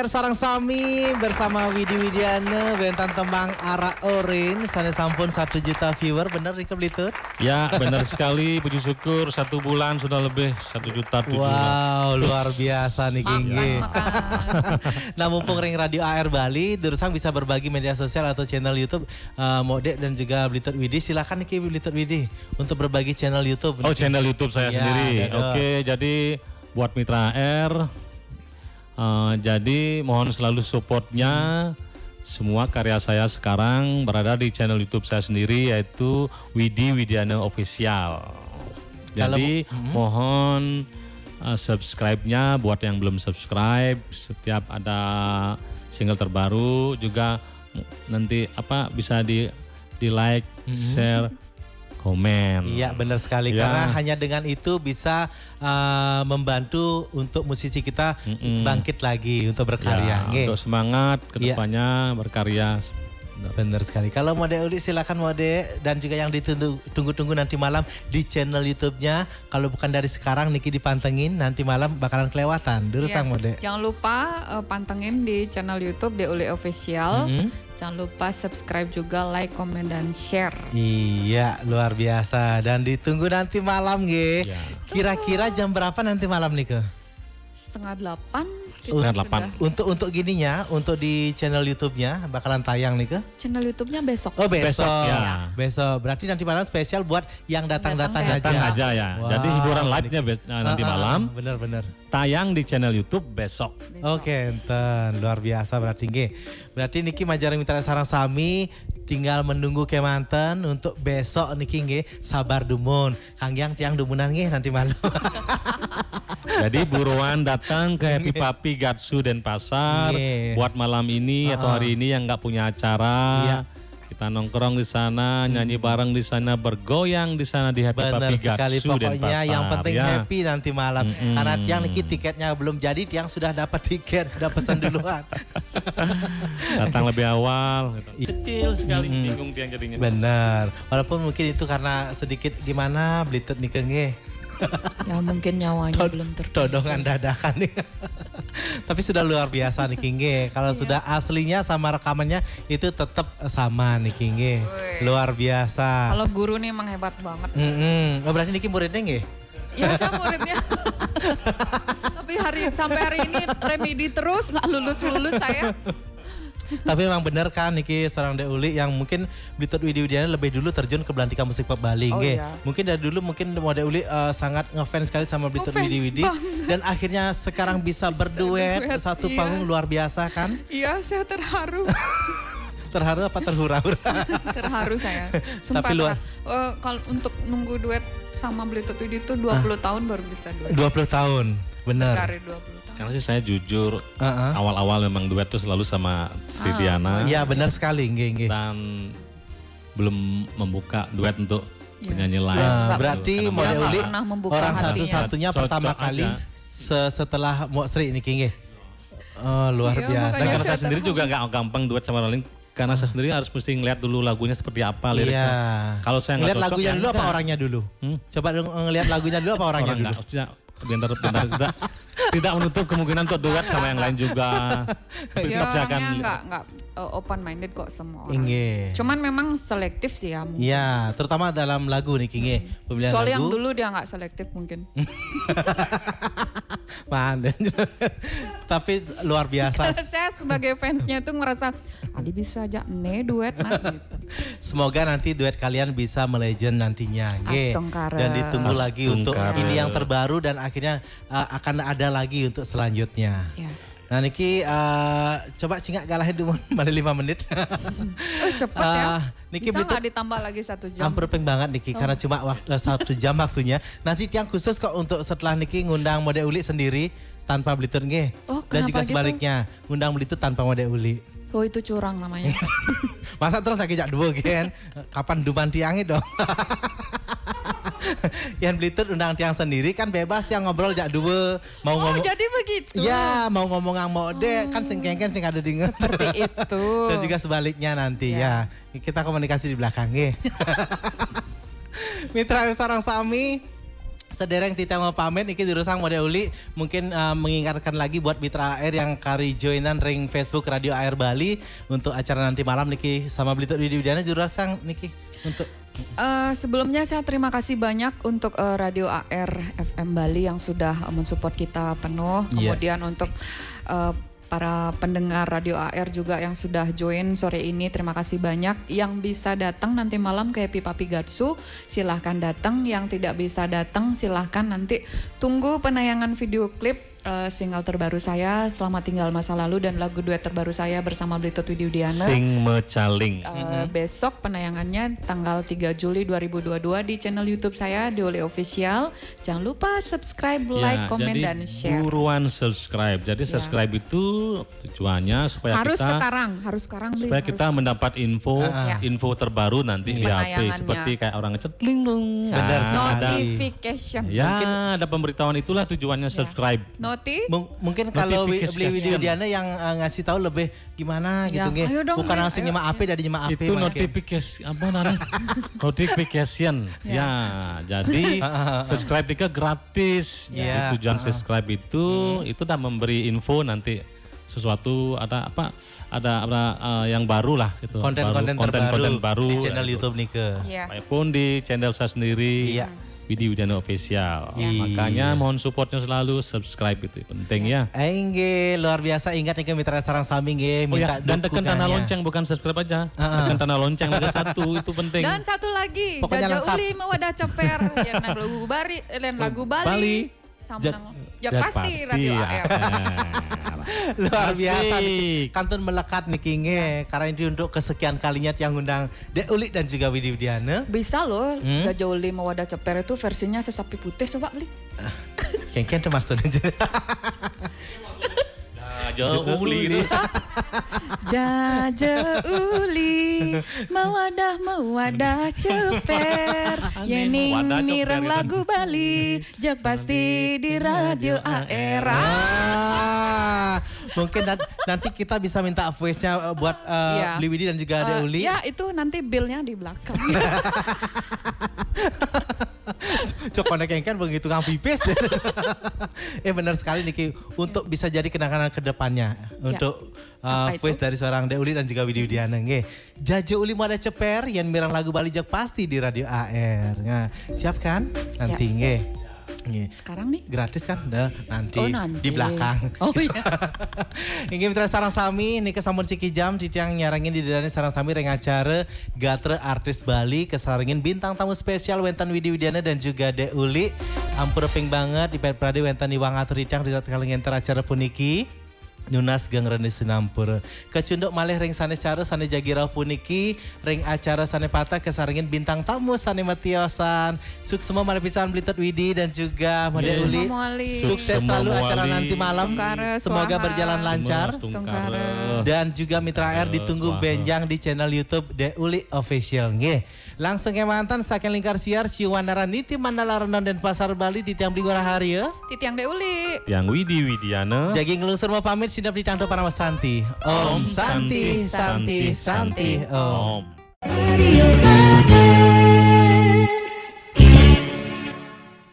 Mitra Sarang Sami bersama Widi Widiana Bentan Tembang Ara Orin sana sampun 1 juta viewer, bener Rika Blitut? Ya benar sekali, puji syukur 1 bulan sudah lebih 1 juta 7. Wow, luar biasa nih Ginggi. Nah mumpung Ring Radio AR Bali, Durusang bisa berbagi media sosial atau channel YouTube Mode dan juga Blitut Widi. Silakan nih Blitut Widi untuk berbagi channel YouTube. Oh channel YouTube saya ya, sendiri. Oke, jadi buat Mitra AR. Jadi mohon selalu supportnya. Semua karya saya sekarang berada di channel YouTube saya sendiri yaitu Widi Widiana Official. Jadi mohon subscribe-nya buat yang belum subscribe. Setiap ada single terbaru juga nanti bisa di like, share, komen. Iya benar sekali ya. Karena hanya dengan itu bisa membantu untuk musisi kita bangkit lagi untuk berkarya. Ya, untuk semangat kedepannya berkarya. Benar sekali. Kalau Mode Uli silakan Mode, dan juga yang ditunggu-tunggu nanti malam di channel YouTube-nya. Kalau bukan dari sekarang Niki dipantengin, nanti malam bakalan kelewatan. Durusang Mode. Jangan lupa pantengin di channel YouTube Deuli Official. Jangan lupa subscribe juga, like, komen, dan share. Iya, luar biasa. Dan ditunggu nanti malam, Ge. Ya. Kira-kira jam berapa nanti malam nih, Ke? 7:30. Untuk gininya, untuk di channel YouTube-nya bakalan tayang nih, Ke? Channel YouTube-nya besok. Oh, besok. Ya. Besok. Berarti nanti malam spesial buat yang datang-datang aja. Datang aja ya. Wow. Jadi hiburan live-nya nanti malam. Bener-bener. Tayang di channel YouTube besok. Oke, enten luar biasa berarti Nge. Berarti Niki Majaring Mitra Sarang Sami tinggal menunggu kemanten untuk besok Niki Nge sabar dumun. Kang Yang tiang dumunan Nge nanti malam. Jadi buruan datang ke Happy Papi Gatsu Denpasar buat malam ini atau hari ini yang nggak punya acara. Kita nongkrong di sana, nyanyi bareng di sana, bergoyang di sana di Happy Papi Gatsu Denpasar. Pokoknya yang penting happy nanti malam. Karena tiang Niki tiketnya belum jadi, tiang sudah dapat tiket, udah pesan duluan. Datang lebih awal. Kecil sekali, bingung tiang jadinya. Benar. Walaupun mungkin itu karena sedikit gimana Blitut Niki Nge. Ya mungkin nyawanya belum todongan dadakan nih. Tapi sudah luar biasa nih Kingge. Kalau sudah aslinya sama rekamannya itu tetap sama nih Kingge. Luar biasa. Kalau guru nih emang hebat banget. Oh berarti Niki muridnya nggih? Ya saya muridnya. Tapi sampai hari ini remedi terus, nggak lulus saya. Tapi memang benar kan Niki seorang Deuli yang mungkin Blitut Widi Widiana lebih dulu terjun ke belantika musik pop Bali. Iya. Mungkin dari dulu mungkin Mode Uli sangat ngefans sekali sama Blitut Widi Widi. Dan akhirnya sekarang bisa berduet satu panggung luar biasa kan? Iya, saya terharu. Terharu apa terhura-hura? Terharu saya. Sumpah. Tapi kalau untuk nunggu duet sama Blitut Widi itu 20 tahun baru bisa duet. 20 tahun, benar. Berkarir 20 tahun. Karena sih saya jujur, awal-awal memang duet tuh selalu sama Sri Diana. Iya benar sekali, nggih. Dan belum membuka duet untuk penyanyi lain. Berarti Mode Uli orang satu-satunya pertama kali setelah Mo Sri ini nggih. Oh luar biasa. Karena saya sendiri juga nggak gampang duet sama orang lain. Karena saya sendiri harus mesti ngeliat dulu lagunya seperti apa liriknya. Iya. Kalau saya ngeliat lagunya dulu apa orangnya dulu? Coba ngeliat lagunya dulu apa orangnya dulu? Bentar, tidak menutup kemungkinan untuk duet sama yang lain juga. Ya orangnya nggak open minded kok semua orang. Cuman memang selektif sih ya. Iya, terutama dalam lagu nih Kinge. Pemilihan soalnya lagu. Yang dulu dia nggak selektif mungkin. Tapi luar biasa. Saya sebagai fansnya tuh ngerasa Adi bisa aja duet gitu. Semoga nanti duet kalian bisa melegend nantinya. Dan ditunggu lagi untuk ini yang terbaru dan akhirnya akan ada lagi untuk selanjutnya. Ya. Nah Niki coba cingak galahin dulu 5 menit. Cepet ya. Niki bisa nggak ditambah lagi 1 jam? Hampir banget Niki karena cuma 1 jam waktunya. Nanti yang khusus kok untuk setelah Niki ngundang Mode Uli sendiri tanpa Blitut nggih. Dan juga sebaliknya ngundang Blitut tanpa Mode Uli. Oh itu curang namanya. Masa terus lagi jak dua kan? Kapan duman tiangi dong? Yang Blitut undang tiang sendiri kan bebas tiang ngobrol jak dua mau ngomong. Jadi begitu. Ya mau ngomong ang Mode kan sing kengken sing ada dengar. Seperti itu. Dan juga sebaliknya nanti ya. Kita komunikasi di belakang nggih. Mitra Sarang Sami Sedereng tita mau pamit iki dirusang mode uli mungkin mengingatkan lagi buat mitra AR yang kari joinan ring Facebook Radio AR Bali untuk acara nanti malam niki sama Blituk Widi Widiana dirusang niki untuk sebelumnya saya terima kasih banyak untuk Radio AR FM Bali yang sudah mensupport kita penuh. Kemudian untuk para pendengar Radio AR juga yang sudah join sore ini, terima kasih banyak. Yang bisa datang nanti malam ke Happy Papi Gatsu, silahkan datang. Yang tidak bisa datang silahkan nanti tunggu penayangan video klip single terbaru saya Selamat Tinggal Masa Lalu dan lagu duet terbaru saya bersama Blituk Widi Widiana. Sing Mecaling. Besok penayangannya tanggal 3 Juli 2022 di channel YouTube saya Deuli Official. Jangan lupa subscribe, like, komen dan share. Buruan subscribe. Jadi subscribe itu tujuannya supaya harus kita sekarang Bli, supaya kita mendapat info terbaru nanti di HP seperti kayak orang ngecetling dong. Benar notification. Ya, ada pemberitahuan itulah tujuannya subscribe. Mungkin kalau beli Widi Widiana yang ngasih tahu lebih gimana gitu nggih. Bukan langsung nyemak AP dari nyemak AP. Itu notification. Ya, jadi subscribe juga gratis. Tujuan subscribe itu udah memberi info nanti sesuatu ada yang baru lah gitu. Konten-konten baru di channel YouTube Nike. Maupun di channel saya sendiri. Widi Widiana Official. Makanya mohon supportnya selalu, subscribe itu penting ya. Nggih, luar biasa. Ingat nih mitra sarang sami nggih, minta dan tekan tanda lonceng, bukan subscribe aja. Tekan tanda lonceng ada satu, itu penting. Dan satu lagi, pokoknya Jaja Uli Mawadah Ceper, yang lagu Bali. Ya pasti Radio AR. Luar biasa. Kantun melekat nih Kinge. Karena ini untuk kesekian kalinya yang undang Dek Uli dan juga Widi Widiana. Bisa loh, Jaja Uli Mawadah Ceper itu versinya sesapi putih, coba beli. Kengken tuh mas Jaja Uli. Jaja Uli Mawadah Ceper, Yening mirang lagu Bali, jak pasti di Radio AR. Mungkin nanti kita bisa minta voice-nya buat Bli Widi dan juga Dek Uli. Ya itu nanti bill-nya di belakang. Cok konek kan begitu kang pipis. Benar sekali Niki, untuk bisa jadi kenangan ke depannya untuk voice dari seorang Dek Uli dan juga Widi Widiana nggih. Jaja Uli Mawadah Ceper yang mirang lagu Bali jak pasti di Radio AR. Nah, siap kan? Nanti nggih. Sekarang nih gratis kan? Nanti di belakang. Oh iya. Ini mitra sarang sami nih kesampun siki jam yang nyarangin di dadane sarang sami reng acara Gatre Artis Bali kesarangin bintang tamu spesial Wentan Widi Widiana dan juga Dek Uli. Ampur ping banget di Perprade Wentan Iwang Aturicang di kalengin acara puniki. Nunas gang rene sinampur. Kecunduk malih ring sane cara sane jagirau puniki ring acara sane patah kesaringin bintang tamu sane matiosan. Sukses semua malih pisan Blituk Widi dan juga Mode Uli. Sukses selalu acara nanti malam. Semoga berjalan lancar. Dan juga mitra AR ditunggu benjang di channel YouTube Dek Uli Official nggih. Langsung ke mantan saking lingkar siar Ciwanara Niti Mandala Renon dan Pasar Bali titiang beli gora hari ya. Titiang Dek Uli. Tiang Widi Widiana. Jagi ngelusur mau pamit sinap di Tangdo Panama Santi. Om Santi, Santi, Santi, Om.